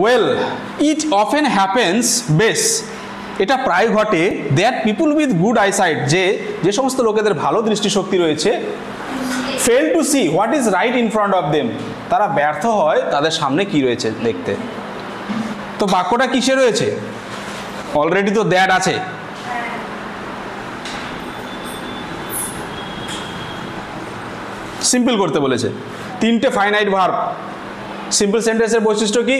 Well it often happens base, এটা প্রায় ঘটে, that people with good eyesight, যে সমস্ত লোকেদের ভালো দৃষ্টিশক্তি রয়েছে, fail to see what is right in front of them, তারা ব্যর্থ হয় তাদের সামনে কি রয়েছে দেখতে। তো বাক্যটা কিসে রয়েছে? অলরেডি তো দ্যাট আছে, সিম্পল করতে বলেছে, তিনটে ফাইনাইট ভার্ব। সিম্পল সেন্টেন্সের বৈশিষ্ট্য কি?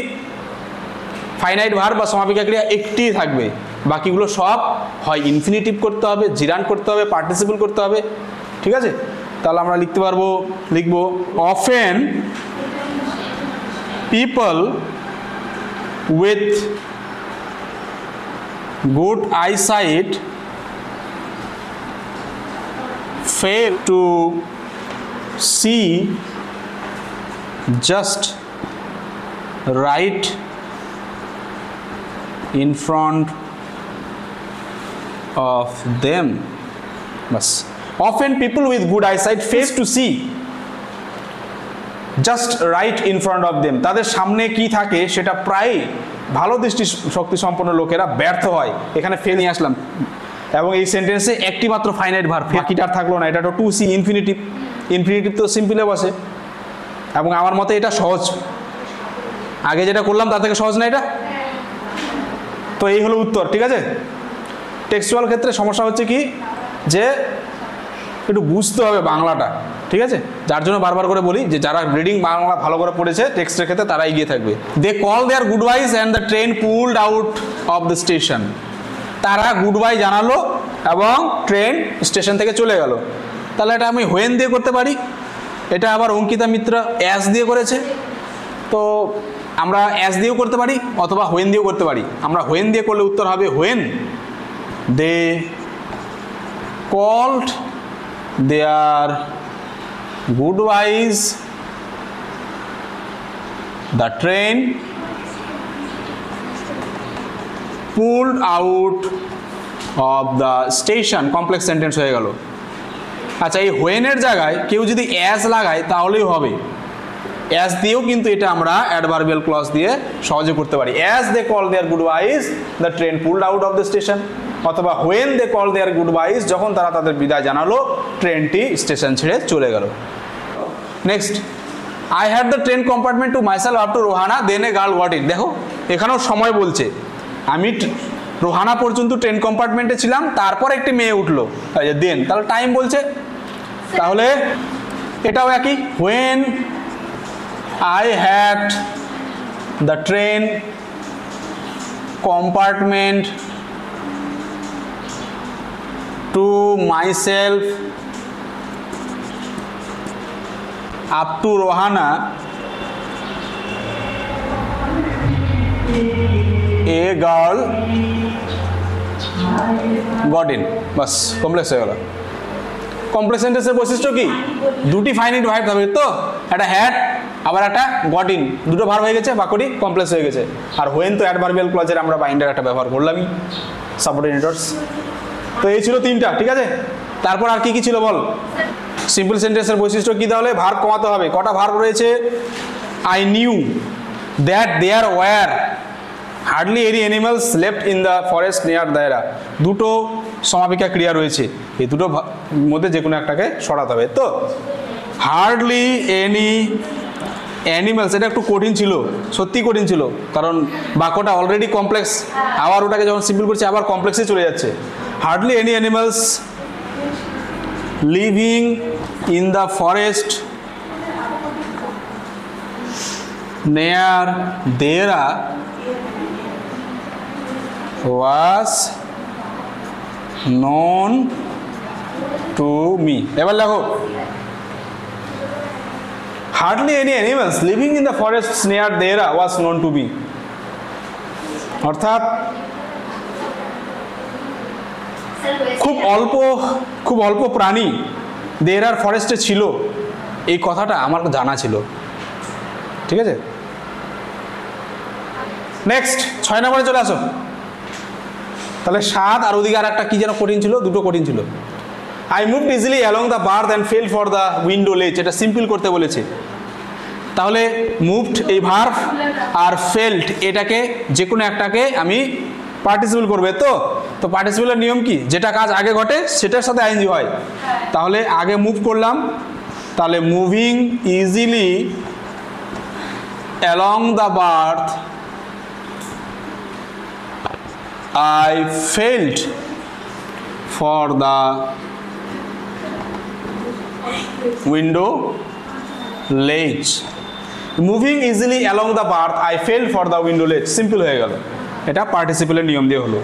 ফাইনাইট ভার্ব বা সমাপিকা ক্রিয়া একটি থাকবে, বাকিগুলো সব হয় ইনফিনিটিভ করতে হবে, জিরান্ট করতে হবে, পার্টিসিপল করতে হবে। ঠিক আছে, তাহলে আমরা লিখতে পারবো, লিখব often people with good eyesight fail to see just right in front of them. Bas. Often people with good eyesight fail to see just right in front of them. তাদের সামনে কি থাকে সেটা প্রায় ভালো দৃষ্টি শক্তি সম্পন্ন লোকেরা ব্যর্থ হয়। এখানে ফেল নিয়ে আসলাম, এবং এই সেন্টেন্সে একটি মাত্র ফাইনাইট ভার্ব, বাকিটা আর থাকলো না। এটা তো টু সি ইনফিনিটিভ, ইনফিনিটিভ তো সিম্পলে বসে, এবং আমার মতে এটা সহজ। আগে যেটা করলাম তার থেকে সহজ না এটা? তো এই হলো উত্তর। ঠিক আছে, টেক্সচুয়াল ক্ষেত্রে সমস্যা হচ্ছে কি, যে একটু বুঝতে হবে বাংলাটা। ঠিক আছে, যার জন্য বারবার করে বলি যে যারা রিডিং বাংলা ভালো করে পড়েছে টেক্সটের ক্ষেত্রে তারা এগিয়ে থাকবে। They call their goodbyes and the train pulled out of the station. তারা গুড বাই জানালো এবং ট্রেন স্টেশন থেকে চলে গেল। তাহলে এটা আমি হোয়েন দিয়ে করতে পারি, এটা আবার অঙ্কিতা মিত্র অ্যাজ দিয়ে করেছে, তো আমরা অ্যাজ দিয়েও করতে পারি অথবা হোয়েন দিয়েও করতে পারি। আমরা হোয়েন দিয়ে করলে উত্তর হবে when they called their goodbyes the train pulled out of the station। Complex sentence হয়ে গেল। আচ্ছা, এই হোয়েনের জায়গায় কেউ যদি অ্যাজ লাগায় তাহলেই হবে। অ্যাজ দিয়েও কিন্তু এটা আমরা অ্যাডভার্বিয়াল ক্লজ দিয়ে সহজে করতে পারি। As they call their goodbyes the train pulled out of the station, অথবা when they call their goodbyes, যখন তারা তাদের বিদায় জানালো ট্রেনটি স্টেশন ছেড়ে চলে গেল। Next, I had the train compartment to myself up to Rohana then a girl got it. দেখো এখানেও সময় বলছে, আমি রোহানা পর্যন্ত ট্রেন কম্পার্টমেন্টে ছিলাম, তারপর একটি মেয়ে উঠলো, দেন, তাহলে টাইম বলছে। তাহলে এটাও একই, when I had the train compartment to myself up to Rohana a girl got in. বাস, কমপ্লেক্স হয়ে গেল। কমপ্লেক্স সেন্টেন্সের বৈশিষ্ট্য কি? দুটি ফাইনাইট ভার্ব থাকবে, তো একটা হ্যাড আবার একটা গট ইন, দুটো ভার্ব হয়ে গেছে, বাক্যটি কমপ্লেক্স হয়ে গেছে। আর হোয়েন তো অ্যাডভার্বিয়াল ক্লজের আমরা বাইন্ডার একটা ব্যবহার করলামই, সাবঅর্ডিনেটরস। তো এই ছিল তিনটা। ঠিক আছে, তারপর আর কি কি ছিল বল? সিম্পল সেন্টেন্সের বৈশিষ্ট্য কি? তাহলে ভার্ব কমাতে হবে। কটা ভার্ব রয়েছে? I knew that there were hardly any animals left in the forest near Dehra. দুটো সমাপিকা ক্রিয়া রয়েছে, এই দুটো মধ্যে যে কোনো একটাকে সরাতে হবে। তো হার্ডলি এনি অ্যানিমালস, এটা একটু কঠিন ছিল, সত্যি কঠিন ছিল, কারণ বাক্যটা অলরেডি কমপ্লেক্স, আবার ওটাকে যখন সিম্পল করছি আবার কমপ্লেক্সে চলে যাচ্ছে। Hardly any animals living in the forest near Dera was known to me। এবার লেখো, hardly any animals living in the forests near Dera was known to me। অর্থাৎ খুব অল্প প্রাণী দেরার ফরেস্টে ছিল, এই কথাটা আমার জানা ছিল। ঠিক আছে, নেক্সট 6 নম্বরে চলে আসো। তাহলে 7 আর ওদিকে আর একটা কি যেন কঠিন ছিল, দুটো কঠিন ছিল। I moved easily along the birth and fail for the window লেজ, এটা সিম্পল করতে বলেছে। তাহলে মুভড এই ভার্ব আর ফেল্ট এটাকে যে কোনো একটাকে আমি পার্টিসিপল করবে তো পার্টিসিপলের নিয়ম কি, যেটা কাজ আগে ঘটে সেটার সাথে আইএনজি হয়। তাহলে আগে মুভ করলাম, তাহলে moving easily along the birth I felt for the window ledge. Moving easily along the path, I felt for the window ledge. Simple হয়ে গেল, এটা পার্টিসিপেলের নিয়ম দিয়ে হলো।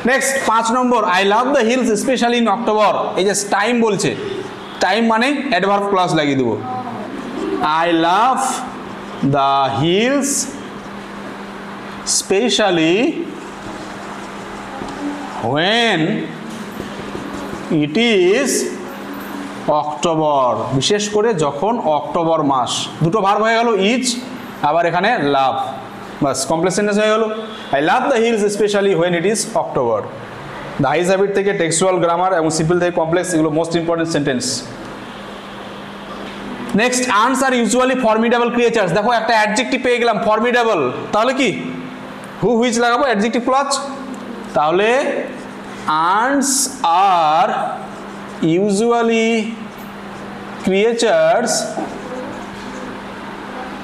Next 5 number, I love the hills especially in October. এই যে time বলছে, time মানে অ্যাডভার্ব ক্লজ লাগিয়ে দেবো। I love the hills especially when it is October, বিশেষ করে যখন অক্টোবর মাস। দুটো ভার্ব হয়ে গেল, ইজ আবার এখানে লাভ, বাস কমপ্লেক্স সেন্টেন্স হয়ে গেল। I love the hills specially when it is October. The highs habit থেকে টেক্সচুয়াল গ্রামার এবং সিম্পল থেকে কমপ্লেক্স, এগুলো most important sentence. Next, ernes are usually formidable creatures. দেখো একটা অ্যাডজেক্টিভ পেয়ে গেলাম ফর্মিডেবল, তাহলে কি হুইচ লাগাবো অ্যাডজেক্টিভ ক্লজ। তাহলে earns are usually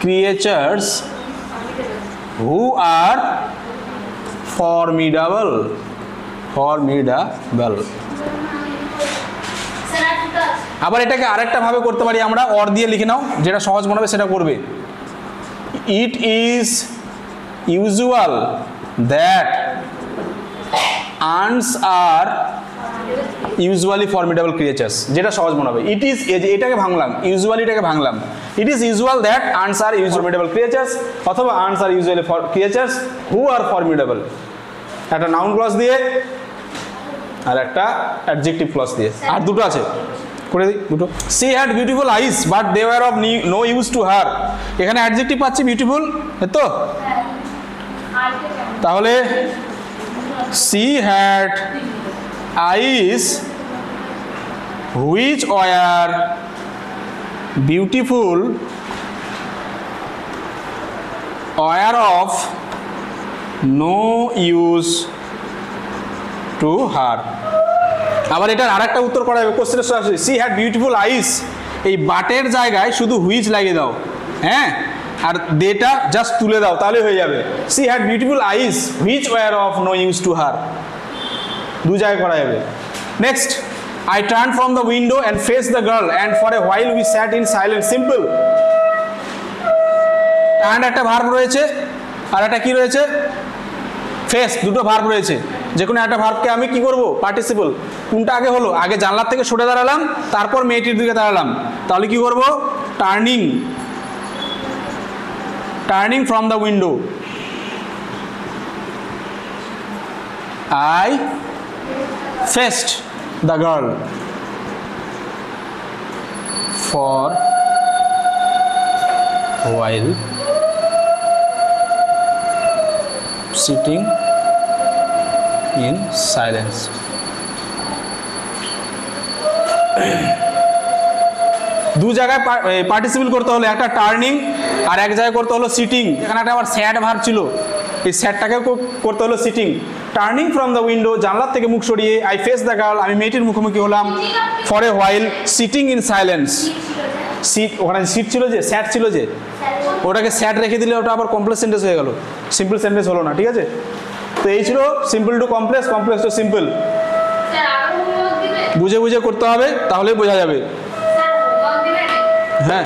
creatures who are formidable. আবার এটাকে আরেকটা ভাবে করতে পারি আমরা, অর দিয়ে লিখে নাও, যেটা সহজ মনে হবে সেটা করবে। It is usual that ernes are usually formidable creatures, যেটা সহজ মনে হবে। ইট ইজ, এটাকে ভাঙলাম, ইউজুয়ালিটাকে ভাঙলাম। It is usual that ernes are usually formidable creatures, অথবা ernes are usually creatures who are formidable. একটা নাউন ক্লজ দিয়ে আর একটা অ্যাডজেক্টিভ ক্লজ দিয়ে, আর দুটো আছে করে দিই দুটো। She had beautiful eyes but they were of no use to her. এখানে অ্যাডজেক্টিভ পাচ্ছি বিউটিফুল, তো তাহলে she had eyes which were beautiful were of no use to her। আবার এটার আরেকটা উত্তর করা হবে কোশ্চেনের সরাসরি। সি হ্যাড বিউটিফুল আইস, এই বাটের জায়গায় শুধু হুইচ লাগিয়ে দাও, হ্যাঁ, আর দেটা জাস্ট তুলে দাও, তাহলে হয়ে যাবে। She had beautiful eyes which were of no use to her, দু জায়গায় করা যাবে। Next, I turned from the window and faced the girl and for a while we sat in silence. Simple. And একটা verb রয়েছে আর একটা কি রয়েছে, face, দুটো ভার্ব রয়েছে। যে কোনো একটা ভার্বকে আমি কি করব, পার্টিসিপল। কোনটা আগে হলো, আগে জানলার থেকে সরে দাঁড়ালাম, তারপর মেয়েটির দিকে দাঁড়ালাম, তাহলে কি করব, turning from the window. I faced the girl for a while sitting in silence. দু জায়গায় পার্টিসিপেট করতে হলো, একটা টার্নিং আর এক জায়গায় করতে হলো সিটিং। এখানে একটা আবার স্যাড ভার্ব ছিল, এই স্যাডটাকে করতে হলো sitting. Turning from the window, জানলার থেকে মুখ সরিয়ে। আই ফেস দ্য গার্ল, আমি মেয়েটির মুখোমুখি হলাম। For a while sitting in silence, sit, ওখানে সিট ছিল যে, স্যাড ছিল যে, ওটাকে স্যাড রেখে দিলে ওটা আবার কমপ্লেক্স সেন্টেন্স হয়ে গেল, সিম্পল সেন্টেন্স হলো না, ঠিক আছে। তো এই ছিল simple to complex, complex to simple. বুঝে বুঝে করতে হবে, তাহলে বোঝা যাবে। হ্যাঁ।